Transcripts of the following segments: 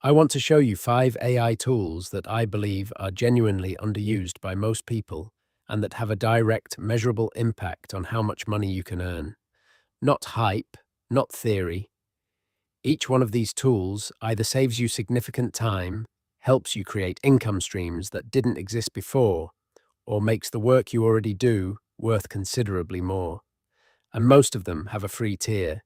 I want to show you 5 AI tools that I believe are genuinely underused by most people and that have a direct, measurable impact on how much money you can earn. Not hype, not theory. Each one of these tools either saves you significant time, helps you create income streams that didn't exist before, or makes the work you already do worth considerably more. And most of them have a free tier,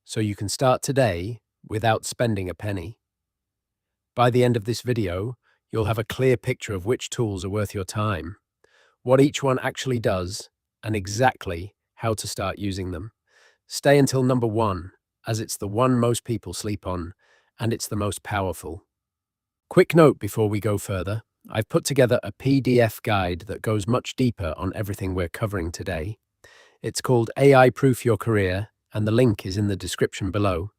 so you can start today without spending a penny. By the end of this video, you'll have a clear picture of which tools are worth your time, what each one actually does, and exactly how to start using them. Stay until number 1, as it's the one most people sleep on, and it's the most powerful. Quick note before we go further, I've put together a PDF guide that goes much deeper on everything we're covering today. It's called AI Proof Your Career, and the link is in the description below.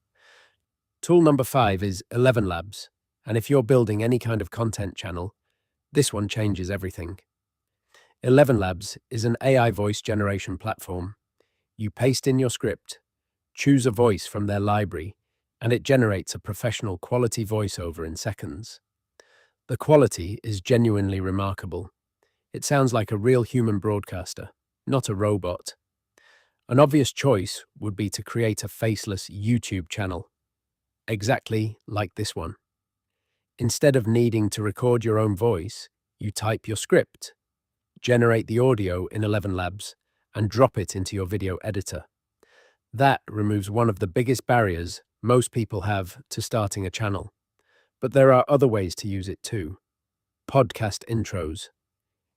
Tool number 5 is ElevenLabs, and if you're building any kind of content channel, this one changes everything. ElevenLabs is an AI voice generation platform. You paste in your script, choose a voice from their library, and it generates a professional quality voiceover in seconds. The quality is genuinely remarkable. It sounds like a real human broadcaster, not a robot. An obvious choice would be to create a faceless YouTube channel, exactly like this one. Instead of needing to record your own voice, you type your script, generate the audio in ElevenLabs, and drop it into your video editor. That removes one of the biggest barriers most people have to starting a channel. But there are other ways to use it too. Podcast intros,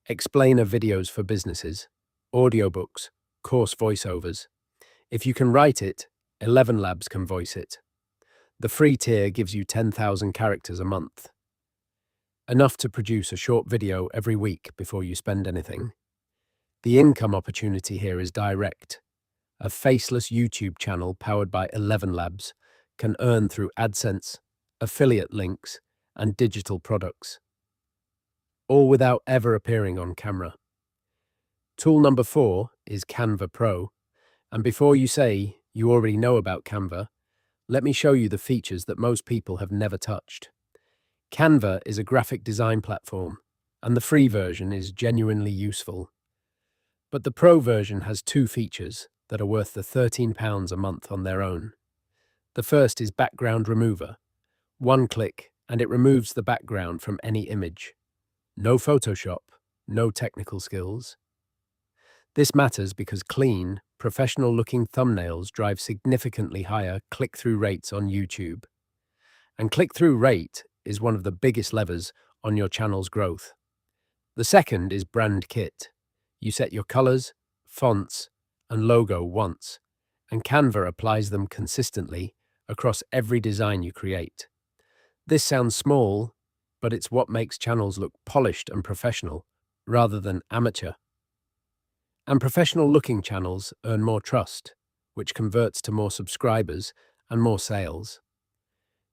explainer videos for businesses, audiobooks, course voiceovers. If you can write it, ElevenLabs can voice it. The free tier gives you 10,000 characters a month. Enough to produce a short video every week before you spend anything. The income opportunity here is direct. A faceless YouTube channel powered by ElevenLabs can earn through AdSense, affiliate links, and digital products, all without ever appearing on camera. Tool number 4 is Canva Pro, and before you say you already know about Canva, let me show you the features that most people have never touched. Canva is a graphic design platform, and the free version is genuinely useful. But the Pro version has 2 features that are worth the £13 a month on their own. The first is Background Remover. One click, and it removes the background from any image. No Photoshop, no technical skills. This matters because clean, professional-looking thumbnails drive significantly higher click-through rates on YouTube. And click-through rate is one of the biggest levers on your channel's growth. The second is Brand Kit. You set your colors, fonts, and logo once, and Canva applies them consistently across every design you create. This sounds small, but it's what makes channels look polished and professional, rather than amateur. And professional-looking channels earn more trust, which converts to more subscribers and more sales.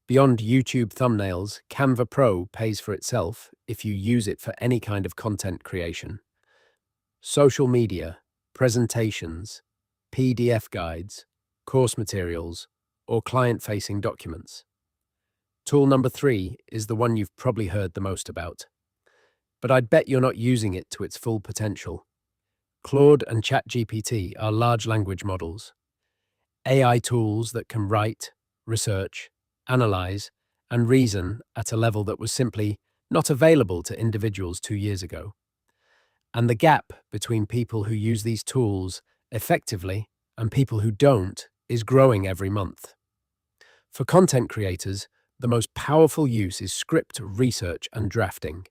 Beyond YouTube thumbnails, Canva Pro pays for itself if you use it for any kind of content creation. Social media, presentations, PDF guides, course materials, or client-facing documents. Tool number 3 is the one you've probably heard the most about, but I'd bet you're not using it to its full potential. Claude and ChatGPT are large language models, AI tools that can write, research, analyze, and reason at a level that was simply not available to individuals 2 years ago. And the gap between people who use these tools effectively and people who don't is growing every month. For content creators, the most powerful use is script research and drafting.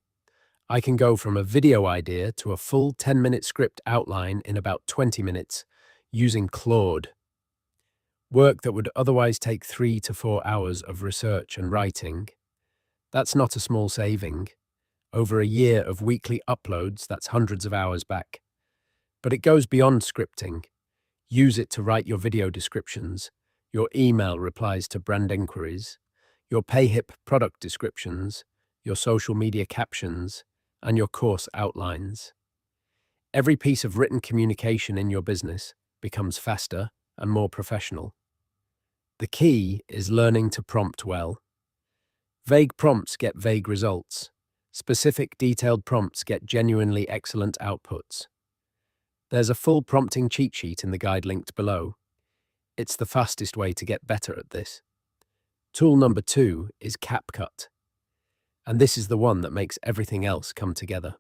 I can go from a video idea to a full 10-minute script outline in about 20 minutes using Claude. Work that would otherwise take 3 to 4 hours of research and writing. That's not a small saving. Over a year of weekly uploads, that's hundreds of hours back. But it goes beyond scripting. Use it to write your video descriptions, your email replies to brand inquiries, your PayHip product descriptions, your social media captions, and your course outlines. Every piece of written communication in your business becomes faster and more professional. The key is learning to prompt well. Vague prompts get vague results. Specific, detailed prompts get genuinely excellent outputs. There's a full prompting cheat sheet in the guide linked below. It's the fastest way to get better at this. Tool number 2 is CapCut, and this is the one that makes everything else come together.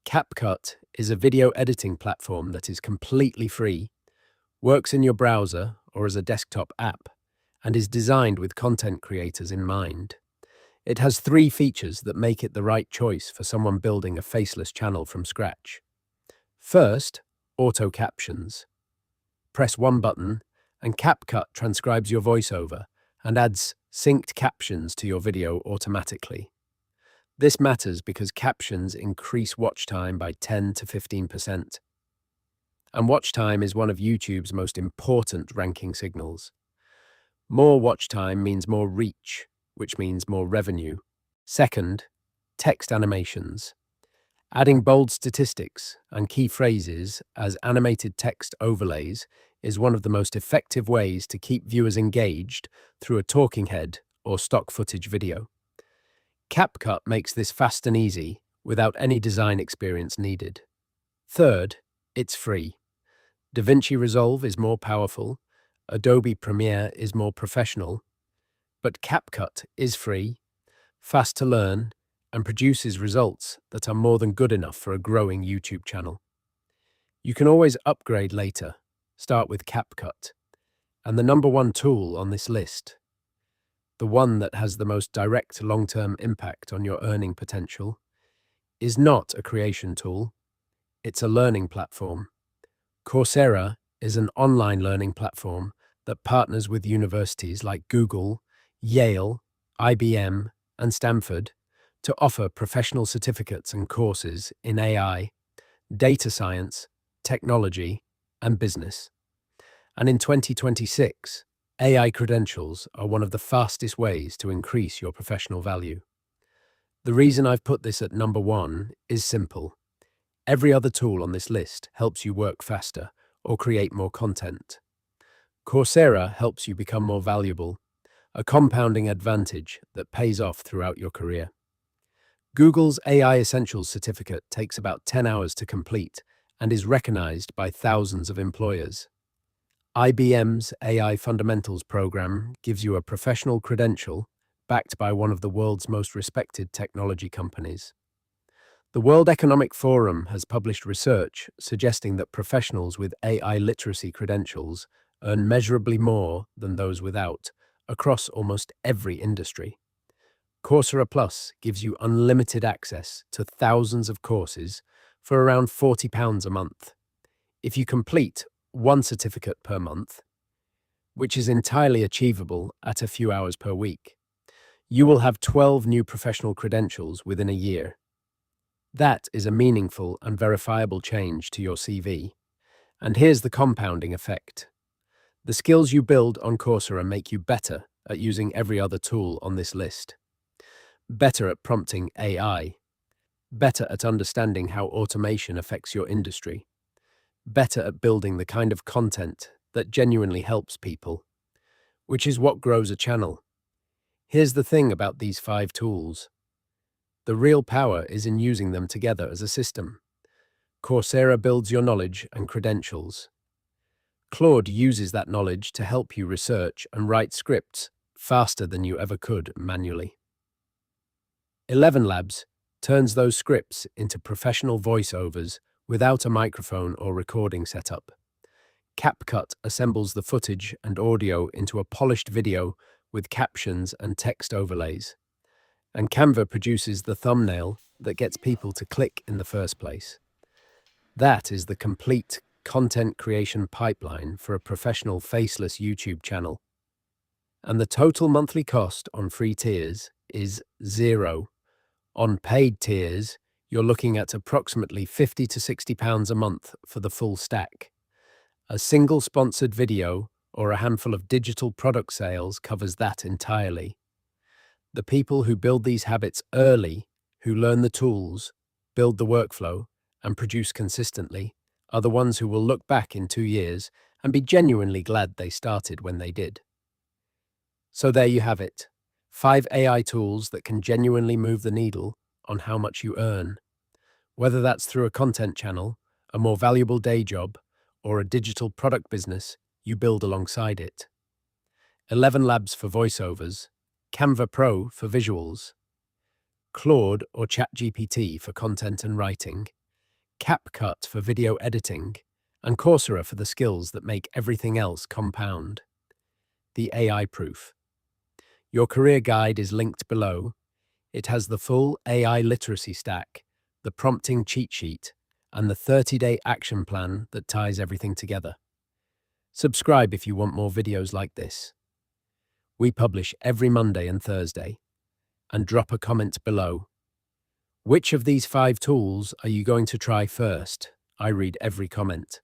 CapCut is a video editing platform that is completely free, works in your browser or as a desktop app, and is designed with content creators in mind. It has 3 features that make it the right choice for someone building a faceless channel from scratch. First, auto captions. Press one button, and CapCut transcribes your voiceover and adds synced captions to your video automatically. This matters because captions increase watch time by 10 to 15%. And watch time is one of YouTube's most important ranking signals. More watch time means more reach, which means more revenue. Second, text animations. Adding bold statistics and key phrases as animated text overlays is one of the most effective ways to keep viewers engaged through a talking head or stock footage video. CapCut makes this fast and easy without any design experience needed. Third, it's free. DaVinci Resolve is more powerful, Adobe Premiere is more professional, but CapCut is free, fast to learn, and produces results that are more than good enough for a growing YouTube channel. You can always upgrade later. Start with CapCut, and the number 1 tool on this list, the one that has the most direct long-term impact on your earning potential, is not a creation tool, it's a learning platform. Coursera is an online learning platform that partners with universities like Google, Yale, IBM, and Stanford to offer professional certificates and courses in AI, data science, technology, and business. And in 2026, AI credentials are one of the fastest ways to increase your professional value. The reason I've put this at number 1 is simple. Every other tool on this list helps you work faster or create more content. Coursera helps you become more valuable, a compounding advantage that pays off throughout your career. Google's AI Essentials certificate takes about 10 hours to complete and is recognized by thousands of employers. IBM's AI Fundamentals program gives you a professional credential backed by one of the world's most respected technology companies. The World Economic Forum has published research suggesting that professionals with AI literacy credentials earn measurably more than those without, across almost every industry. Coursera Plus gives you unlimited access to thousands of courses for around £40 a month. If you complete 1 certificate per month, which is entirely achievable at a few hours per week, you will have 12 new professional credentials within a year. That is a meaningful and verifiable change to your CV. And here's the compounding effect. The skills you build on Coursera make you better at using every other tool on this list. Better at prompting AI. Better at understanding how automation affects your industry. Better at building the kind of content that genuinely helps people, which is what grows a channel. Here's the thing about these 5 tools. The real power is in using them together as a system. Coursera builds your knowledge and credentials. Claude uses that knowledge to help you research and write scripts faster than you ever could manually. ElevenLabs turns those scripts into professional voiceovers without a microphone or recording setup. CapCut assembles the footage and audio into a polished video with captions and text overlays. And Canva produces the thumbnail that gets people to click in the first place. That is the complete content creation pipeline for a professional faceless YouTube channel. And the total monthly cost on free tiers is 0. On paid tiers, you're looking at approximately £50 to £60 a month for the full stack. A single sponsored video or a handful of digital product sales covers that entirely. The people who build these habits early, who learn the tools, build the workflow, and produce consistently, are the ones who will look back in 2 years and be genuinely glad they started when they did. So there you have it. 5 AI tools that can genuinely move the needle on how much you earn, whether that's through a content channel, a more valuable day job, or a digital product business you build alongside it. ElevenLabs for voiceovers, Canva Pro for visuals, Claude or ChatGPT for content and writing, CapCut for video editing, and Coursera for the skills that make everything else compound. The AI Proof. Your career guide is linked below. It has the full AI literacy stack, the prompting cheat sheet, and the 30-day action plan that ties everything together. Subscribe if you want more videos like this. We publish every Monday and Thursday. And drop a comment below. Which of these 5 tools are you going to try first? I read every comment.